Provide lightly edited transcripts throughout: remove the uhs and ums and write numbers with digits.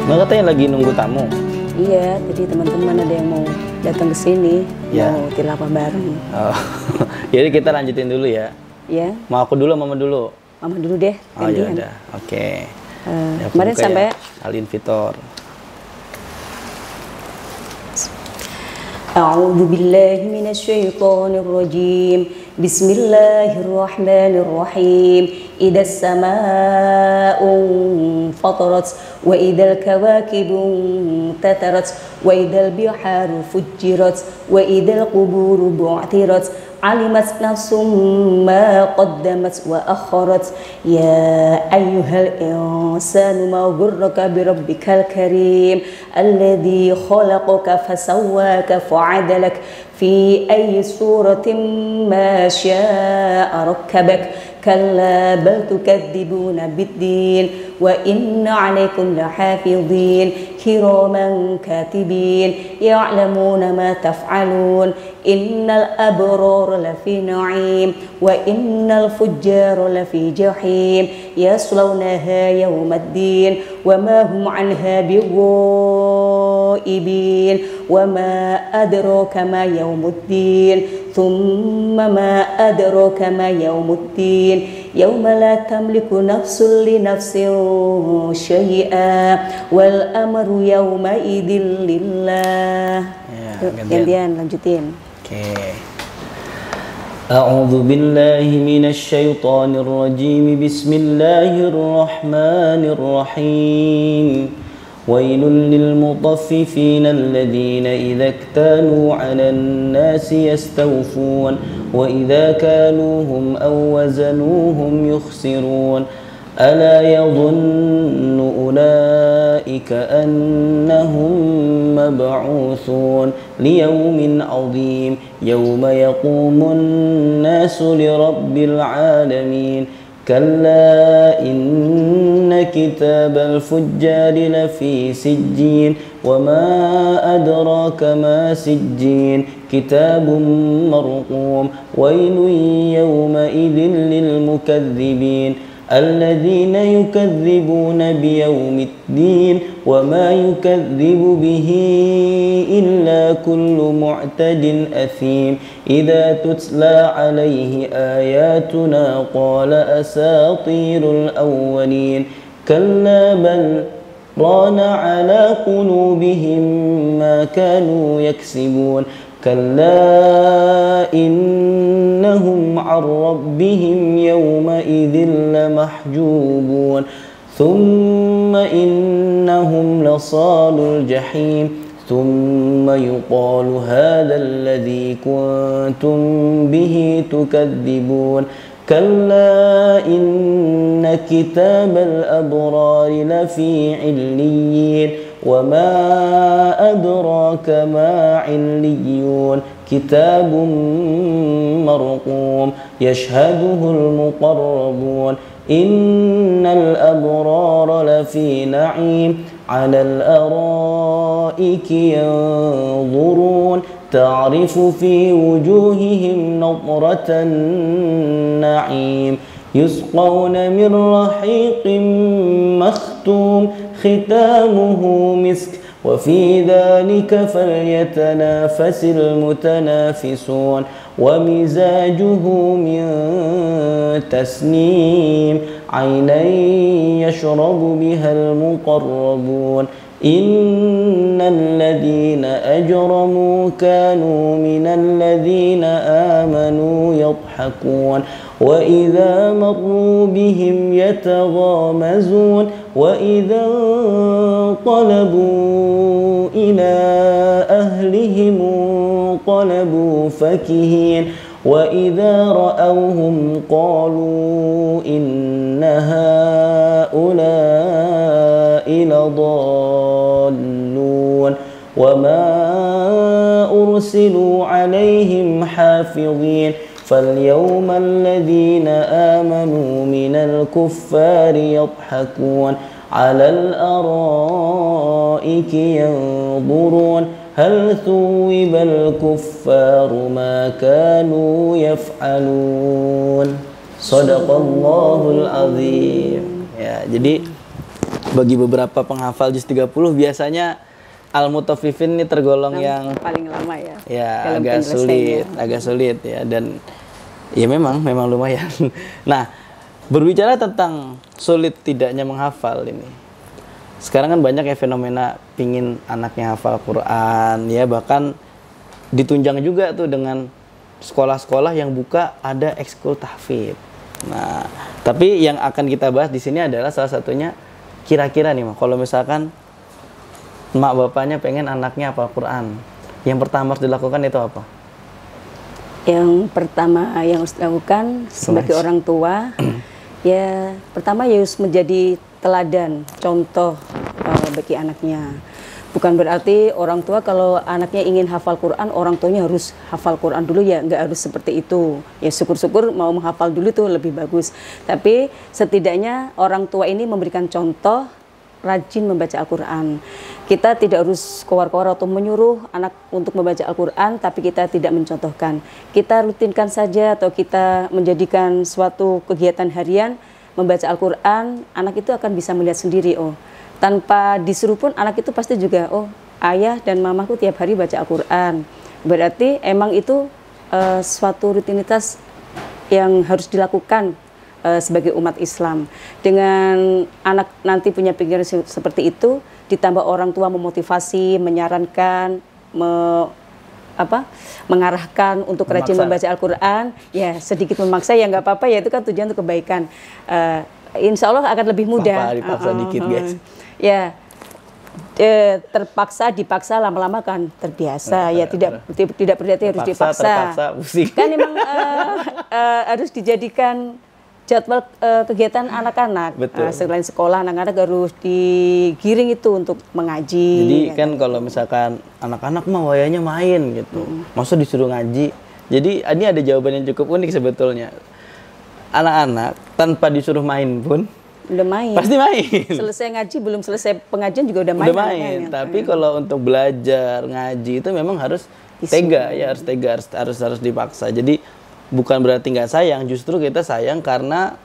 Nggak, katanya lagi nunggu tamu. Iya, jadi teman-teman ada yang mau datang ke sini, Ya. mau tilawah bareng. Oh. Jadi kita lanjutin dulu ya. Ya, Mau aku dulu, mama dulu. mama dulu deh. Oh ya gantian. udah, oke. Ya, aku Kemarin buka sampai ya. Al-Infitor. أعوذ بالله من الشيطان الرجيم بسم الله الرحمن الرحيم إذا السماء انفطرت وإذا الكواكب انتثرت وإذا البحار فجرت وإذا القبور بعثرت علمت نفس ما قدمت وأخرت يا أيها الإنسان ما غرك بربك الكريم الذي خلقك فسواك فعدلك في أي صورة ما شاء ركبك كلا بل تكذبون بالدين وإن عليكم لحافظين كراما كاتبين يعلمون ما تفعلون إن الأبرار لفي نعيم وإن الفجار لفي جحيم يصلونها يوم الدين وما هم عنها بغائبين وما أدراك ما يوم الدين ثم ما أدراك ما يوم الدين يوم لا تملك نفس لنفس شيئا والأمر يومئذ لله. Gantian lanjutin. Oke. A'udzu billahi minasyaitonir rajim. Bismillahirrahmanirrahim. Wailul lil mutaffifin alladhina idza iktalu 'alan nasi yastawfun wa idza kaluhum aw wazanuhum yukhsirun. ألا يظن أولئك أنهم مبعوثون ليوم عظيم يوم يقوم الناس لرب العالمين كلا إن كتاب الفجار لفي سجين وما أدراك ما سجين كتاب مرقوم ويل يومئذ للمكذبين الذين يكذبون بيوم الدين وما يكذب به إلا كل معتد أثيم إذا تتلى عليه آياتنا قال أساطير الأولين كلا بل ران على قلوبهم ما كانوا يكسبون كلا إنهم عن ربهم يومئذ لمحجوبون ثم إنهم لصال الجحيم ثم يقال هذا الذي كنتم به تكذبون كلا إن كتاب الأبرار لفي عليين وما أدراك ما عليون كتاب مرقوم يشهده المقربون إن الأبرار لفي نعيم على الأرائك ينظرون تعرف في وجوههم نضرة النعيم يسقون من رحيق مختوم ختامه مسك وفي ذلك فليتنافس المتنافسون ومزاجه من تسنيم عينا يشرب بها المقربون إن الذين أجرموا كانوا من الذين آمنوا يضحكون وإذا مروا بهم يتغامزون وإذا انقلبوا إلى أهلهم انقلبوا فكهين وإذا رأوهم قالوا إن هؤلاء لضالون وما أرسلوا عليهم حافظين فاليوم الذين آمنوا من الكفار يضحكون على الأرائك ينظرون هل ثوب الكفار ما كانوا يفعلون. Sadaqallahul azim. Ya, jadi bagi beberapa penghafal juz 30 biasanya al-mutaffifin ini tergolong yang paling lama ya. Ya, dalam agak sulit ya, dan ya memang lumayan. Nah, berbicara tentang sulit tidaknya menghafal ini. Sekarang kan banyak ya fenomena pingin anaknya hafal Quran ya, bahkan ditunjang juga tuh dengan sekolah-sekolah yang buka ada ekskul tahfidz. Nah, tapi yang akan kita bahas di sini adalah salah satunya kira-kira nih, kalau misalkan mak bapaknya pengen anaknya hafal Quran, yang pertama harus dilakukan itu apa? Yang pertama yang harus dilakukan sebagai orang tua, ya pertama ya harus menjadi teladan, contoh bagi anaknya. Bukan berarti orang tua kalau anaknya ingin hafal Quran, orang tuanya harus hafal Quran dulu, ya nggak harus seperti itu. Ya syukur-syukur mau menghafal dulu tuh lebih bagus. Tapi setidaknya orang tua ini memberikan contoh rajin membaca Al-Quran. Kita tidak harus kowar-kowar atau menyuruh anak untuk membaca Al-Quran, tapi kita tidak mencontohkan. Kita rutinkan saja atau kita menjadikan suatu kegiatan harian membaca Al-Quran, anak itu akan bisa melihat sendiri, oh tanpa disuruh pun anak itu pasti juga, oh ayah dan mamaku tiap hari baca Al-Quran. Berarti emang itu suatu rutinitas yang harus dilakukan sebagai umat Islam. Dengan anak nanti punya pikiran seperti itu, ditambah orang tua memotivasi, menyarankan, mengarahkan untuk rajin membaca Al-Quran, ya sedikit memaksa ya nggak apa-apa, ya itu kan tujuan untuk kebaikan. Insya Allah akan lebih mudah. Dipaksa dikit guys. Ya, terpaksa dipaksa lama-lama kan terbiasa. Ya tidak berarti harus dipaksa. Terpaksa pusing. Kan memang harus dijadikan jadwal kegiatan anak-anak. Selain sekolah, anak-anak harus digiring itu untuk mengaji. Jadi ya kan kalau misalkan anak-anak mah wayanya main gitu, masa disuruh ngaji. Jadi ini ada jawaban yang cukup unik sebetulnya. Anak-anak tanpa disuruh main pun udah main. Pasti main. Selesai ngaji, belum selesai pengajian juga udah main. Udah main. Tapi kalau untuk belajar ngaji itu memang harus tega ya, harus tega, harus dipaksa. Jadi bukan berarti nggak sayang, justru kita sayang karena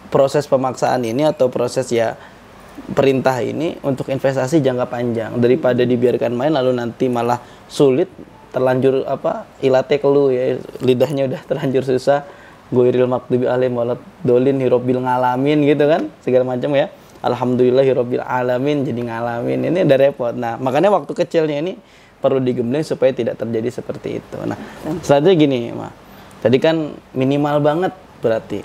proses pemaksaan ini atau proses ya perintah ini untuk investasi jangka panjang, daripada dibiarkan main lalu nanti malah sulit, terlanjur ilate kelu ya, lidahnya udah terlanjur susah, goiril maktubi alaihim waladhdallin hirobil ngalamin gitu kan, segala macam ya. Alhamdulillah hirobil alamin jadi ngalamin, ini udah repot. Nah makanya waktu kecilnya ini perlu digembleng supaya tidak terjadi seperti itu. Nah selanjutnya gini Ma, tadi kan minimal banget berarti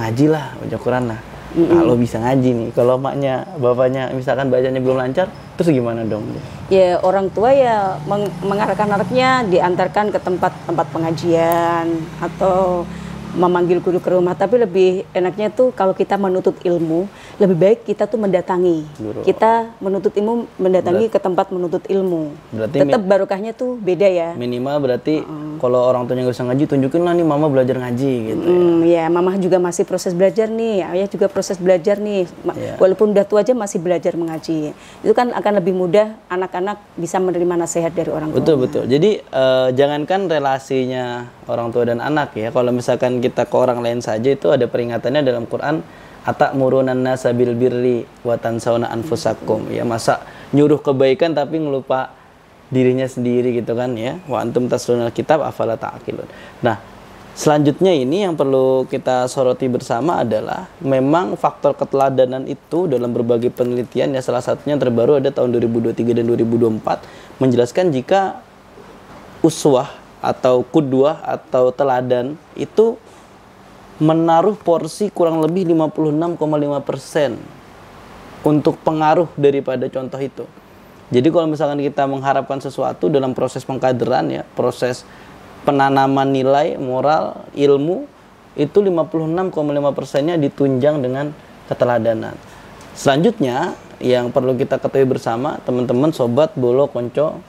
ngaji lah, baca Quran lah. Kalau bisa ngaji nih, kalau maknya, bapaknya misalkan bacanya belum lancar, terus gimana dong? Ya orang tua ya mengarahkan anaknya, diantarkan ke tempat pengajian atau memanggil guru ke rumah. Tapi lebih enaknya tuh kalau kita menuntut ilmu, lebih baik kita tuh mendatangi guru. Kita menuntut ilmu, mendatangi ke tempat menuntut ilmu. Berarti tetap barokahnya tuh beda ya. Minimal berarti kalau orang tuanya nggak bisa ngaji, tunjukin lah nih mama belajar ngaji gitu ya. Mama juga masih proses belajar nih, ayah juga proses belajar nih. Walaupun udah tua aja masih belajar mengaji. Itu kan akan lebih mudah anak-anak bisa menerima nasihat dari orang tua. Betul. Jadi jangankan relasinya orang tua dan anak ya, kalau misalkan kita ke orang lain saja itu ada peringatannya dalam Quran, atamuruna nasa bil birri wa tansawna anfusakum ya, masa nyuruh kebaikan tapi ngelupa dirinya sendiri gitu kan ya, wa antum taslunal kitab afala ta'qilun. Nah selanjutnya ini yang perlu kita soroti bersama adalah memang faktor keteladanan itu dalam berbagai penelitian ya, salah satunya terbaru ada tahun 2023 dan 2024 menjelaskan jika uswah atau kudwah atau teladan itu menaruh porsi kurang lebih 56,5% untuk pengaruh daripada contoh itu. Jadi kalau misalkan kita mengharapkan sesuatu dalam proses pengkaderan ya, proses penanaman nilai, moral, ilmu, itu 56,5%-nya ditunjang dengan keteladanan. Selanjutnya yang perlu kita ketahui bersama teman-teman, sobat, bolo, konco,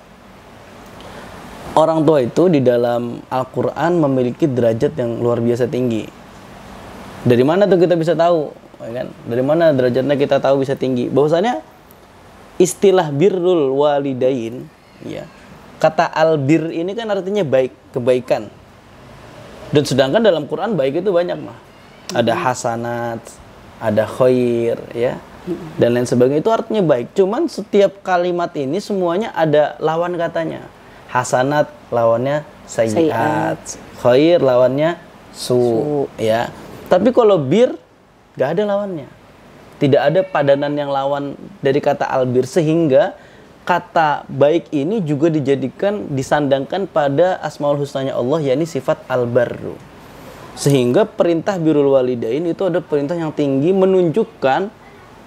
orang tua itu di dalam Al-Quran memiliki derajat yang luar biasa tinggi. Dari mana tuh kita bisa tahu? Kan? Dari mana derajatnya kita tahu bisa tinggi? Bahwasanya istilah birrul walidain, ya, kata albir ini kan artinya baik, kebaikan. Dan sedangkan dalam Quran baik itu banyak mah. Ada hasanat, ada khair, ya, dan lain sebagainya, itu artinya baik. Cuman setiap kalimat ini semuanya ada lawan katanya. Hasanat lawannya sayyiat, khair lawannya su, ya. Tapi kalau bir gak ada lawannya. Tidak ada padanan yang lawan dari kata albir, sehingga kata baik ini juga dijadikan, disandangkan pada asmaul husnanya Allah, yakni sifat albarru. Sehingga perintah birrul walidain itu ada perintah yang tinggi, menunjukkan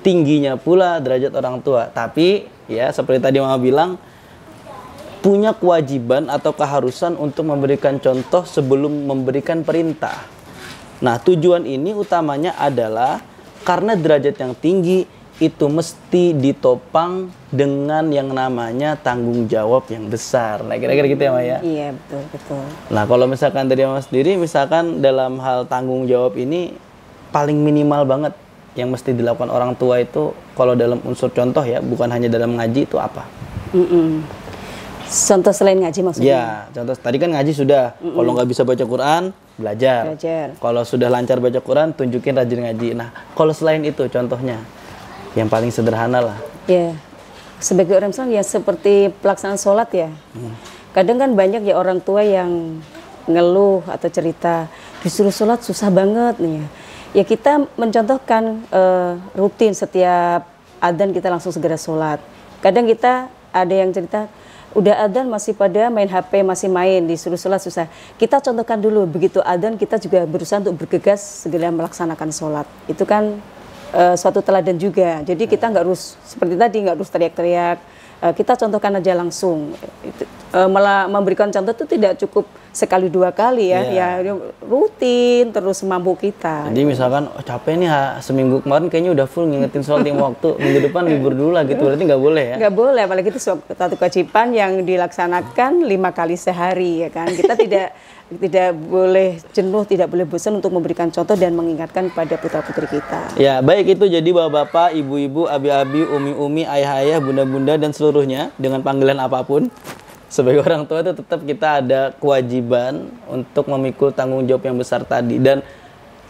tingginya pula derajat orang tua. Tapi ya seperti tadi Mama bilang, punya kewajiban atau keharusan untuk memberikan contoh sebelum memberikan perintah. Nah, tujuan ini utamanya adalah karena derajat yang tinggi itu mesti ditopang dengan yang namanya tanggung jawab yang besar. Nah, kira-kira gitu ya, Maya? Iya, betul, betul. Nah, kalau misalkan dari Mama sendiri, misalkan dalam hal tanggung jawab ini paling minimal banget yang mesti dilakukan orang tua itu, kalau dalam unsur contoh ya, bukan hanya dalam ngaji, itu apa? Contoh selain ngaji maksudnya? Ya, contoh tadi kan ngaji sudah. Kalau nggak bisa baca Quran, belajar. Kalau sudah lancar baca Quran, tunjukin rajin ngaji. Nah, kalau selain itu contohnya, yang paling sederhana lah. Ya, sebagai orang Islam ya seperti pelaksanaan sholat ya. Kadang kan banyak ya orang tua yang ngeluh atau cerita, disuruh sholat susah banget nih ya. Ya kita mencontohkan rutin setiap adzan kita langsung segera sholat. Kadang kita ada yang cerita, udah adzan masih pada main HP, masih main, disuruh sholat susah. Kita contohkan dulu, begitu adzan kita juga berusaha untuk bergegas segera melaksanakan sholat. Itu kan suatu teladan juga. Jadi kita nggak harus seperti tadi, nggak harus teriak-teriak. Kita contohkan aja langsung. Malah memberikan contoh itu tidak cukup sekali dua kali ya, ya rutin terus mampu kita. Jadi misalkan capek nih seminggu kemarin kayaknya udah full ngingetin sholat 5 waktu, minggu depan libur dulu lah gitu, berarti nggak boleh ya? Nggak boleh, apalagi itu satu kewajiban yang dilaksanakan 5 kali sehari ya kan. Kita tidak boleh jenuh, tidak boleh bosan untuk memberikan contoh dan mengingatkan pada putra-putri kita. Ya, baik itu jadi bapak-bapak, ibu-ibu, abi-abi, umi-umi, ayah-ayah, bunda-bunda dan seluruhnya dengan panggilan apapun. Sebagai orang tua itu tetap kita ada kewajiban untuk memikul tanggung jawab yang besar tadi, dan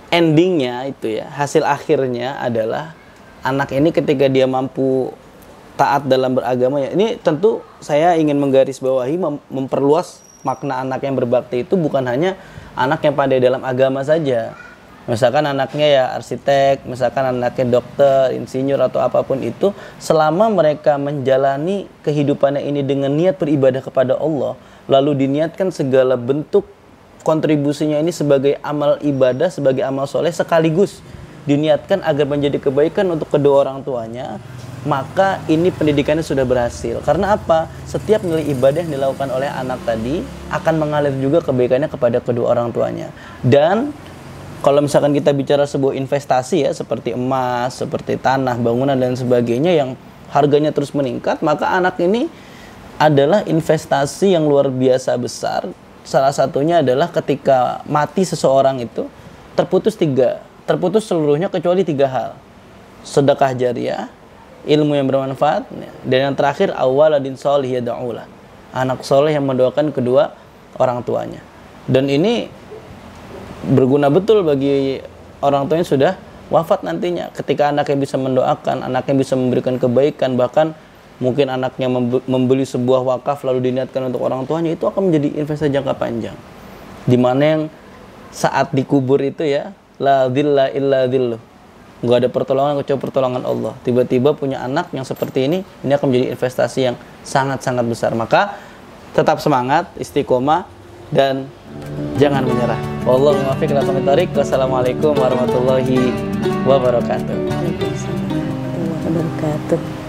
endingnya itu ya, hasil akhirnya adalah anak ini ketika dia mampu taat dalam beragama ya. Ini tentu saya ingin menggarisbawahi, memperluas makna anak yang berbakti itu bukan hanya anak yang pandai dalam agama saja. Misalkan anaknya ya arsitek, misalkan anaknya dokter, insinyur atau apapun itu, selama mereka menjalani kehidupannya ini dengan niat beribadah kepada Allah, lalu diniatkan segala bentuk kontribusinya ini sebagai amal ibadah, sebagai amal soleh, sekaligus diniatkan agar menjadi kebaikan untuk kedua orang tuanya, maka ini pendidikannya sudah berhasil. Karena apa? Setiap nilai ibadah yang dilakukan oleh anak tadi akan mengalir juga kebaikannya kepada kedua orang tuanya. Dan kalau misalkan kita bicara sebuah investasi ya, seperti emas, seperti tanah, bangunan dan sebagainya yang harganya terus meningkat, maka anak ini adalah investasi yang luar biasa besar. Salah satunya adalah ketika mati seseorang itu terputus seluruhnya kecuali 3 hal. Sedekah jariyah, ilmu yang bermanfaat, dan yang terakhir awaladin sholih yad'ulah, anak soleh yang mendoakan kedua orang tuanya. Dan ini berguna betul bagi orang tua yang sudah wafat nantinya. Ketika anaknya bisa mendoakan, anaknya bisa memberikan kebaikan, bahkan mungkin anaknya membeli sebuah wakaf lalu diniatkan untuk orang tuanya, itu akan menjadi investasi jangka panjang. Dimana yang saat dikubur itu ya, la dhilla illa dhilluh, nggak ada pertolongan kecuali pertolongan Allah. Tiba-tiba punya anak yang seperti ini akan menjadi investasi yang sangat-sangat besar. Maka tetap semangat, istiqomah, dan jangan menyerah. Wallahu muwaffiq ila aqwamit thoriq. Wassalamualaikum warahmatullahi wabarakatuh. Waalaikumsalam warahmatullahi wabarakatuh.